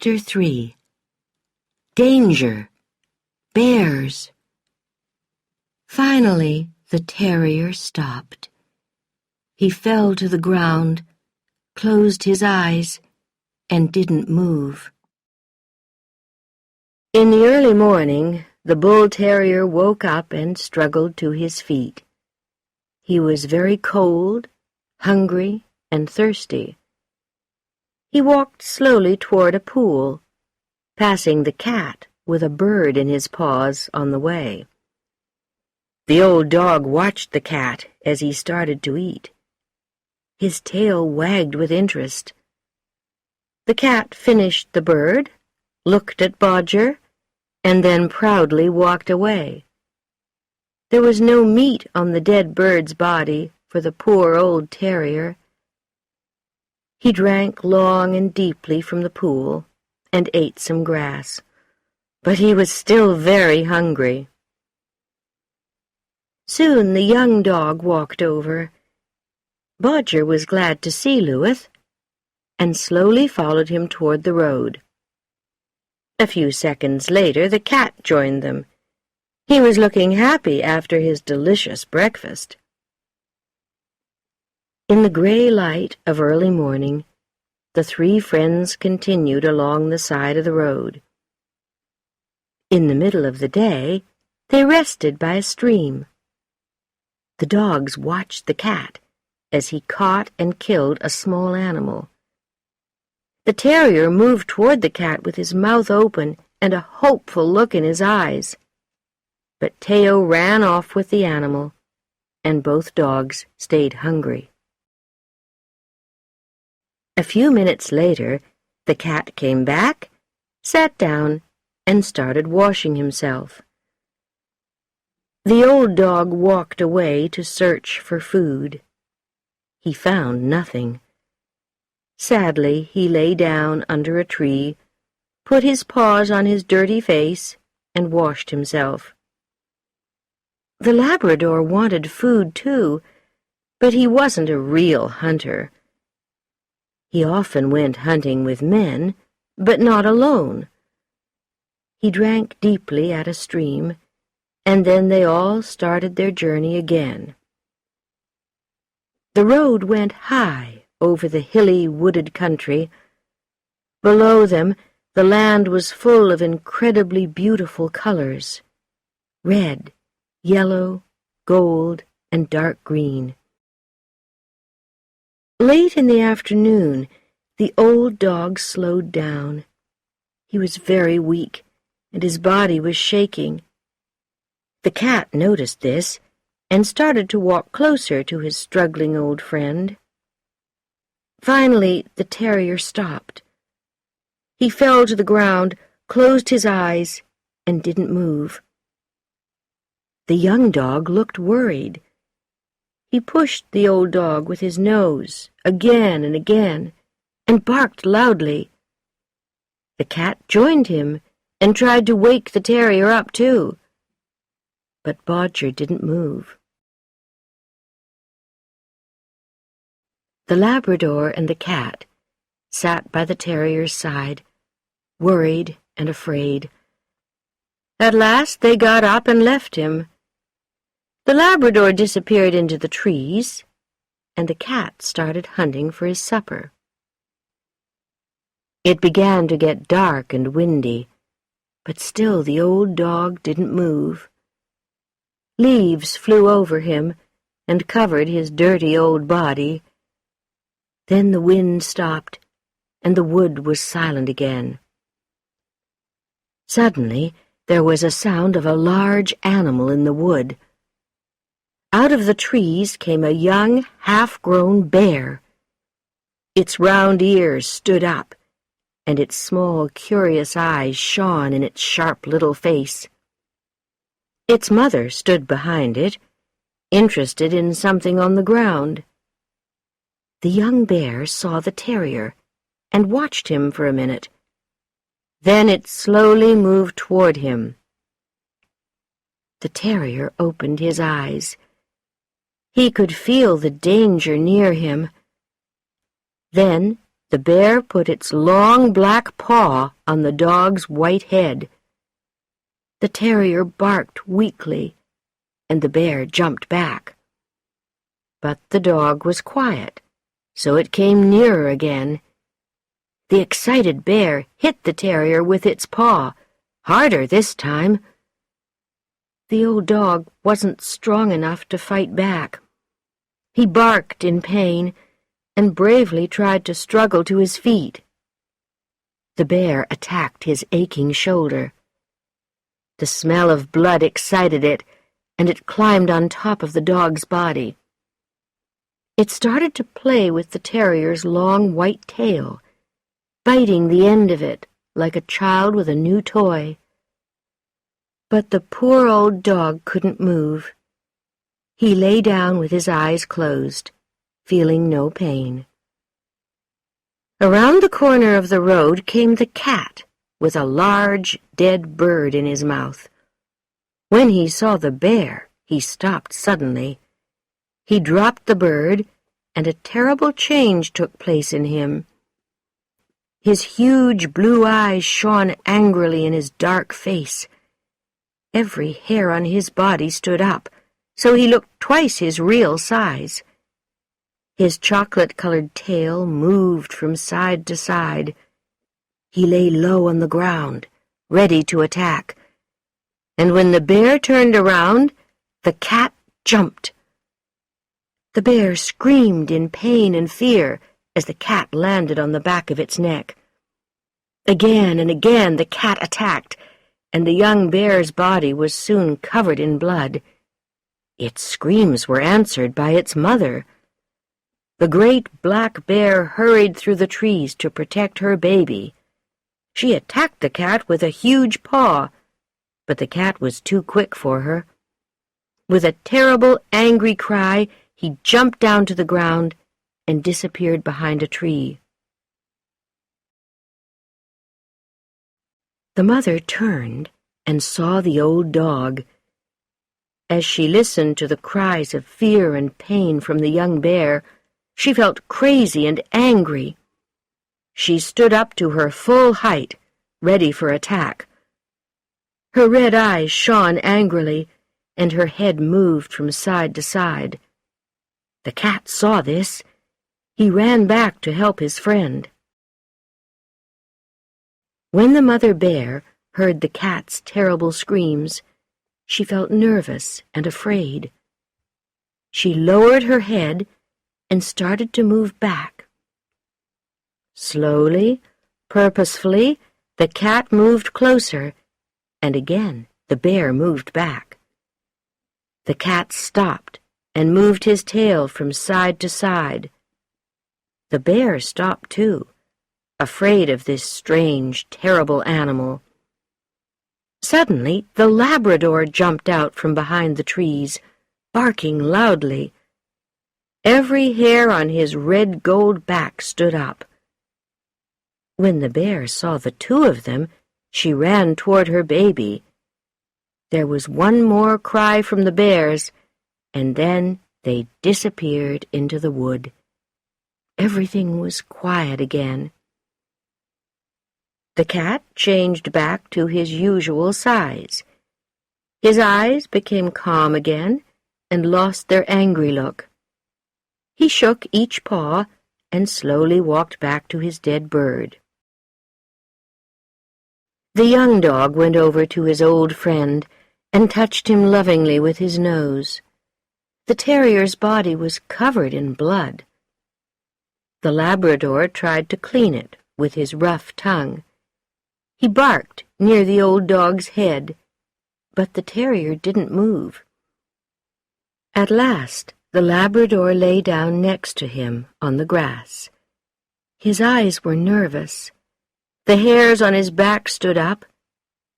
Chapter 3. Danger. Bears. Finally, the terrier stopped. He fell to the ground, closed his eyes, and didn't move. In the early morning, the bull terrier woke up and struggled to his feet. He was very cold, hungry, and thirsty. He walked slowly toward a pool, passing the cat with a bird in his paws on the way. The old dog watched the cat as he started to eat. His tail wagged with interest. The cat finished the bird, looked at Bodger, and then proudly walked away. There was no meat on the dead bird's body for the poor old terrier. He drank long and deeply from the pool and ate some grass, but he was still very hungry. Soon the young dog walked over. Bodger was glad to see Louis, and slowly followed him toward the road. A few seconds later, the cat joined them. He was looking happy after his delicious breakfast. In the gray light of early morning, the three friends continued along the side of the road. In the middle of the day, they rested by a stream. The dogs watched the cat as he caught and killed a small animal. The terrier moved toward the cat with his mouth open and a hopeful look in his eyes. But Teo ran off with the animal, and both dogs stayed hungry. A few minutes later, the cat came back, sat down, and started washing himself. The old dog walked away to search for food. He found nothing. Sadly, he lay down under a tree, put his paws on his dirty face, and washed himself. The Labrador wanted food, too, but he wasn't a real hunter. He often went hunting with men, but not alone. He drank deeply at a stream, and then they all started their journey again. The road went high over the hilly, wooded country. Below them, the land was full of incredibly beautiful colors: red, yellow, gold, and dark green. Late in the afternoon, the old dog slowed down. He was very weak, and his body was shaking. The cat noticed this and started to walk closer to his struggling old friend. Finally, the terrier stopped. He fell to the ground, closed his eyes, and didn't move. The young dog looked worried. He pushed the old dog with his nose again and again, and barked loudly. The cat joined him and tried to wake the terrier up, too. But Bodger didn't move. The Labrador and the cat sat by the terrier's side, worried and afraid. At last they got up and left him. The Labrador disappeared into the trees, and the cat started hunting for his supper. It began to get dark and windy, but still the old dog didn't move. Leaves flew over him and covered his dirty old body. Then the wind stopped, and the wood was silent again. Suddenly, there was a sound of a large animal in the wood. Out of the trees came a young, half-grown bear. Its round ears stood up, and its small, curious eyes shone in its sharp little face. Its mother stood behind it, interested in something on the ground. The young bear saw the terrier and watched him for a minute. Then it slowly moved toward him. The terrier opened his eyes. He could feel the danger near him. Then The bear put its long black paw on the dog's white head. The terrier barked weakly, and the bear jumped back. But the dog was quiet, so it came nearer again. The excited bear hit the terrier with its paw, harder this time. The old dog wasn't strong enough to fight back. He barked in pain and bravely tried to struggle to his feet. The bear attacked his aching shoulder. The smell of blood excited it, and it climbed on top of the dog's body. It started to play with the terrier's long white tail, biting the end of it like a child with a new toy. But the poor old dog couldn't move. He lay down with his eyes closed, feeling no pain. Around the corner of the road came the cat, with a large, dead bird in his mouth. When he saw the bear, he stopped suddenly. He dropped the bird, and a terrible change took place in him. His huge blue eyes shone angrily in his dark face. Every hair on his body stood up, so he looked twice his real size. His chocolate-colored tail moved from side to side. He lay low on the ground, ready to attack. And when the bear turned around, the cat jumped. The bear screamed in pain and fear as the cat landed on the back of its neck. Again and again the cat attacked, and the young bear's body was soon covered in blood. Its screams were answered by its mother. The great black bear hurried through the trees to protect her baby. She attacked the cat with a huge paw, but the cat was too quick for her. With a terrible, angry cry, he jumped down to the ground and disappeared behind a tree. The mother turned and saw the old dog. As she listened to the cries of fear and pain from the young bear, she felt crazy and angry. She stood up to her full height, ready for attack. Her red eyes shone angrily, and her head moved from side to side. The cat saw this. He ran back to help his friend. When the mother bear heard the cat's terrible screams, she felt nervous and afraid. She lowered her head and started to move back. Slowly, purposefully, the cat moved closer, and again the bear moved back. The cat stopped and moved his tail from side to side. The bear stopped too, afraid of this strange, terrible animal. Suddenly, the Labrador jumped out from behind the trees, barking loudly. Every hair on his red-gold back stood up. When the bear saw the two of them, she ran toward her baby. There was one more cry from the bears, and then they disappeared into the wood. Everything was quiet again. The cat changed back to his usual size. His eyes became calm again and lost their angry look. He shook each paw and slowly walked back to his dead bird. The young dog went over to his old friend and touched him lovingly with his nose. The terrier's body was covered in blood. The Labrador tried to clean it with his rough tongue. He barked near the old dog's head, but the terrier didn't move. At last, the Labrador lay down next to him on the grass. His eyes were nervous. The hairs on his back stood up,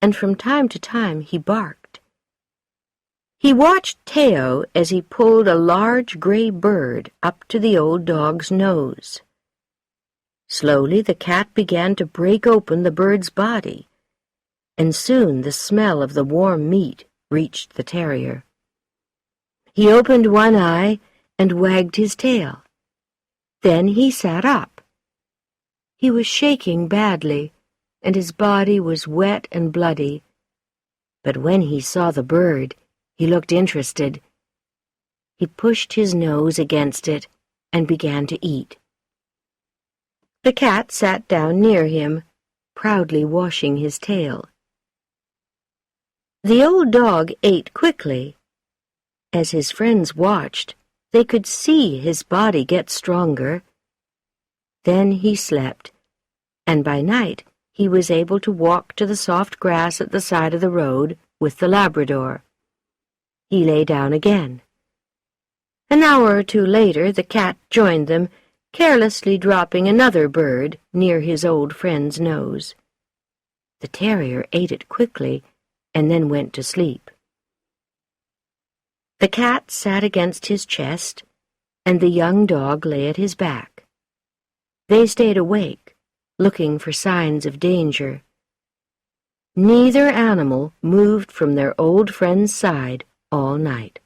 and from time to time he barked. He watched Teo as he pulled a large gray bird up to the old dog's nose. Slowly the cat began to break open the bird's body, and soon the smell of the warm meat reached the terrier. He opened one eye and wagged his tail. Then he sat up. He was shaking badly, and his body was wet and bloody. But when he saw the bird, he looked interested. He pushed his nose against it and began to eat. The cat sat down near him, proudly washing his tail. The old dog ate quickly. As his friends watched, they could see his body get stronger. Then he slept, and by night he was able to walk to the soft grass at the side of the road with the Labrador. He lay down again. An hour or two later the cat joined them, carelessly dropping another bird near his old friend's nose. The terrier ate it quickly and then went to sleep. The cat sat against his chest, and the young dog lay at his back. They stayed awake, looking for signs of danger. Neither animal moved from their old friend's side all night.